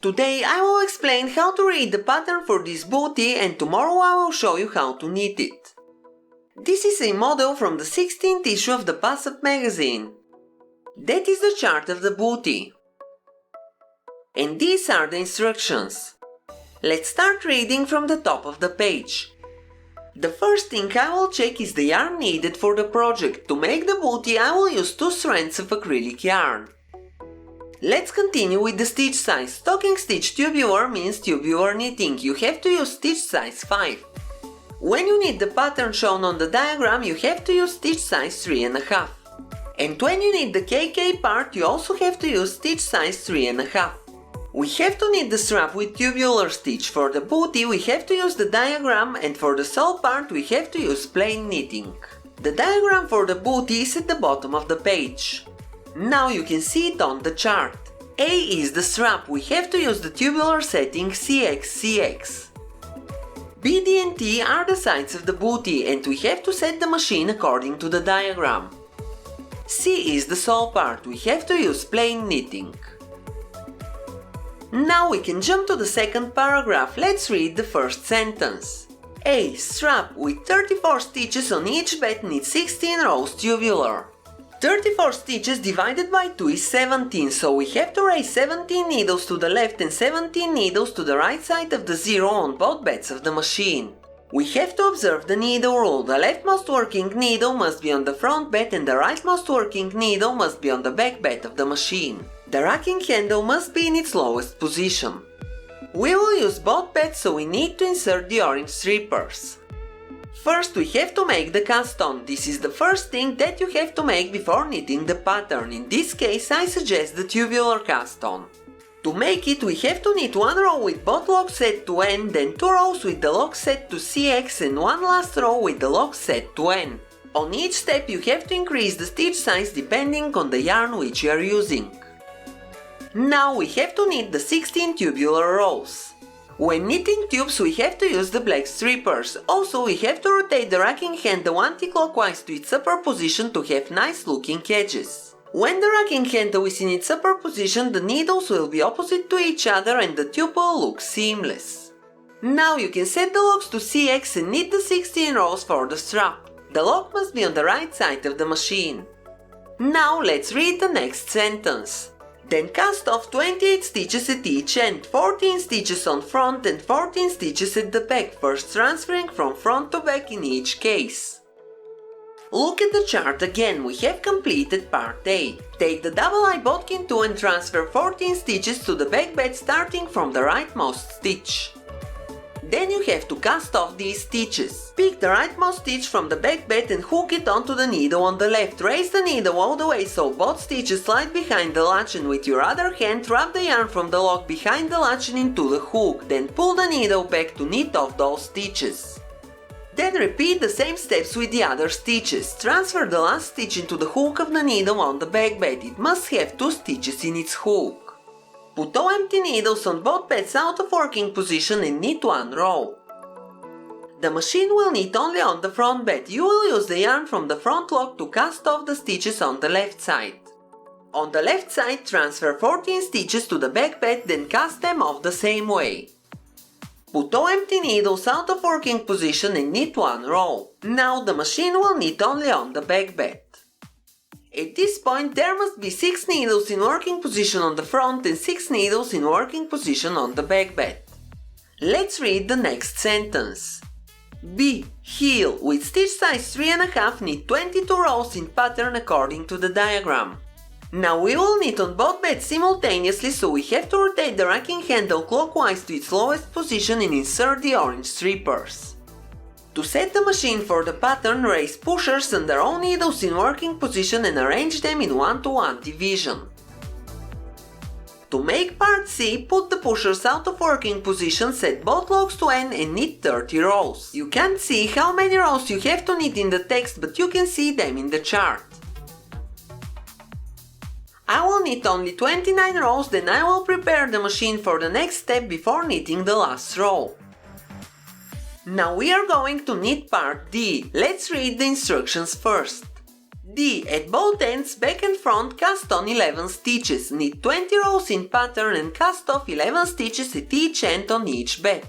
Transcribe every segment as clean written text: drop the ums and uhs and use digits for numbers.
Today I will explain how to read the pattern for this bootie, and tomorrow I will show you how to knit it. This is a model from the 16th issue of the Passap magazine. That is the chart of the bootie. And these are the instructions. Let's start reading from the top of the page. The first thing I will check is the yarn needed for the project. To make the bootie I will use 2 strands of acrylic yarn. Let's continue with the stitch size. Stocking stitch tubular means tubular knitting. You have to use stitch size 5. When you knit the pattern shown on the diagram, you have to use stitch size 3.5. And when you knit the KK part, you also have to use stitch size 3.5. We have to knit the strap with tubular stitch. For the bootie we have to use the diagram, and for the sole part we have to use plain knitting. The diagram for the bootie is at the bottom of the page. Now you can see it on the chart. A is the strap. We have to use the tubular setting CX. B, D and T are the sides of the bootie, and we have to set the machine according to the diagram. C is the sole part. We have to use plain knitting. Now we can jump to the second paragraph. Let's read the first sentence. A. Strap with 34 stitches on each bed, knit 16 rows tubular. 34 stitches divided by 2 is 17, so we have to raise 17 needles to the left and 17 needles to the right side of the zero on both beds of the machine. We have to observe the needle rule. The leftmost working needle must be on the front bed and the rightmost working needle must be on the back bed of the machine. The racking handle must be in its lowest position. We will use both beds, so we need to insert the orange strippers. First we have to make the cast on. This is the first thing that you have to make before knitting the pattern. In this case I suggest the tubular cast on. To make it we have to knit 1 row with both locks set to N, then 2 rows with the lock set to CX and 1 last row with the lock set to N. On each step you have to increase the stitch size depending on the yarn which you are using. Now we have to knit the 16 tubular rows. When knitting tubes we have to use the black strippers. Also we have to rotate the racking handle anti-clockwise to its upper position to have nice looking edges. When the racking handle is in its upper position, the needles will be opposite to each other and the tube will look seamless. Now you can set the locks to CX and knit the 16 rows for the strap. The lock must be on the right side of the machine. Now let's read the next sentence. Then cast off 28 stitches at each end, 14 stitches on front and 14 stitches at the back, first transferring from front to back in each case. Look at the chart again. We have completed part A. Take the double-eye bodkin tool and transfer 14 stitches to the back bed starting from the rightmost stitch. Then you have to cast off these stitches. Pick the rightmost stitch from the back bed and hook it onto the needle on the left. Raise the needle all the way so both stitches slide behind the latch, and with your other hand wrap the yarn from the lock behind the latch and into the hook. Then pull the needle back to knit off those stitches. Then repeat the same steps with the other stitches. Transfer the last stitch into the hook of the needle on the back bed. It must have 2 stitches in its hook. Put all empty needles on both beds out of working position and knit 1 row. The machine will knit only on the front bed. You will use the yarn from the front lock to cast off the stitches on the left side. On the left side transfer 14 stitches to the back bed, then cast them off the same way. Put all empty needles out of working position and knit 1 row. Now the machine will knit only on the back bed. At this point there must be 6 needles in working position on the front and 6 needles in working position on the back bed. Let's read the next sentence. B. Heel. With stitch size 3.5 knit 22 rows in pattern according to the diagram. Now we will knit on both beds simultaneously, so we have to rotate the racking handle clockwise to its lowest position and insert the orange strippers. To set the machine for the pattern, raise pushers under all needles in working position and arrange them in 1-to-1 division. To make part C, put the pushers out of working position, set both locks to N and knit 30 rows. You can't see how many rows you have to knit in the text, but you can see them in the chart. I will knit only 29 rows, then I will prepare the machine for the next step before knitting the last row. Now we are going to knit part D. Let's read the instructions first. D. At both ends, back and front, cast on 11 stitches. Knit 20 rows in pattern and cast off 11 stitches at each end on each bed.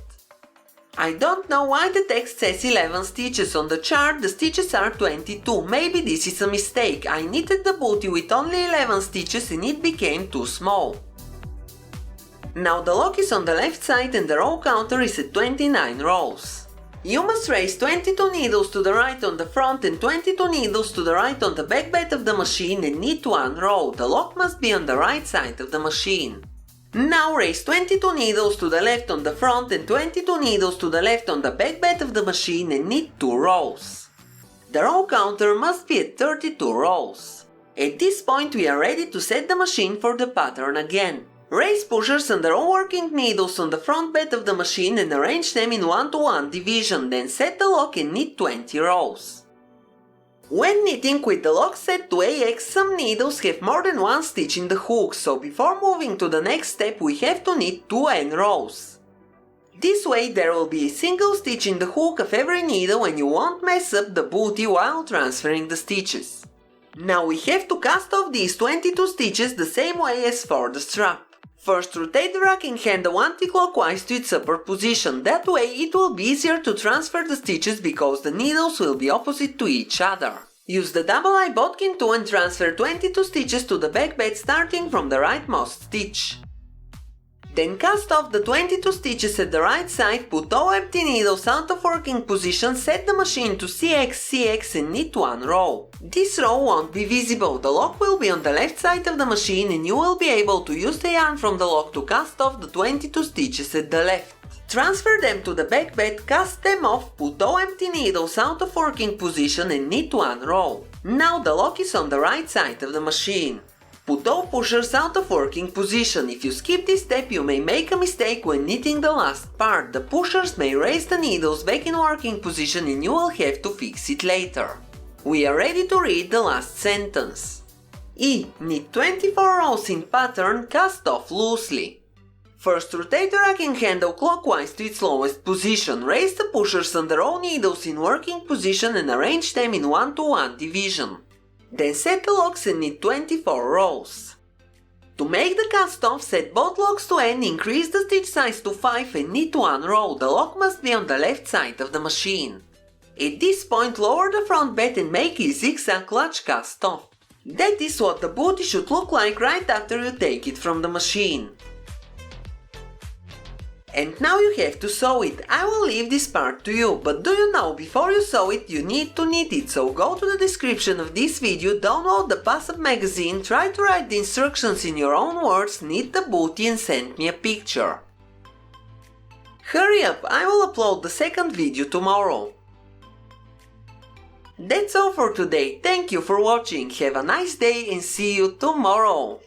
I don't know why the text says 11 stitches on the chart, the stitches are 22, maybe this is a mistake. I knitted the bootie with only 11 stitches and it became too small. Now the lock is on the left side and the row counter is at 29 rows. You must raise 22 needles to the right on the front and 22 needles to the right on the back bed of the machine and knit 1 row. The lock must be on the right side of the machine. Now raise 22 needles to the left on the front and 22 needles to the left on the back bed of the machine and knit 2 rows. The row counter must be at 32 rows. At this point we are ready to set the machine for the pattern again. Raise pushers and the row working needles on the front bed of the machine and arrange them in 1-to-1 division, then set the lock and knit 20 rows. When knitting with the lock set to AX, some needles have more than one stitch in the hook, so before moving to the next step we have to knit 2 end rows. This way there will be a single stitch in the hook of every needle and you won't mess up the bootie while transferring the stitches. Now we have to cast off these 22 stitches the same way as for the strap. First, rotate the racking handle anti-clockwise to its upper position, that way it will be easier to transfer the stitches because the needles will be opposite to each other. Use the double-eye bodkin tool and transfer 22 stitches to the back bed starting from the rightmost stitch. Then cast off the 22 stitches at the right side, put all empty needles out of working position, set the machine to CX and knit 1 row. This row won't be visible, the lock will be on the left side of the machine and you will be able to use the yarn from the lock to cast off the 22 stitches at the left. Transfer them to the back bed, cast them off, put all empty needles out of working position and knit 1 row. Now the lock is on the right side of the machine. Put all pushers out of working position. If you skip this step you may make a mistake when knitting the last part. The pushers may raise the needles back in working position and you will have to fix it later. We are ready to read the last sentence. E. Knit 24 rows in pattern, cast off loosely. First rotate the racking handle clockwise to its lowest position. Raise the pushers on the row needles in working position and arrange them in 1-to-1 division. Then set the locks and knit 24 rows. To make the cast off, set both locks to N, increase the stitch size to 5 and knit 1 row. The lock must be on the left side of the machine. At this point lower the front bed and make a zigzag clutch cast off. That is what the bootie should look like right after you take it from the machine. And now you have to sew it. I will leave this part to you, but do you know, before you sew it you need to knit it, so go to the description of this video, download the Passap magazine, try to write the instructions in your own words, knit the bootie and send me a picture. Hurry up, I will upload the second video tomorrow. That's all for today, thank you for watching, have a nice day and see you tomorrow.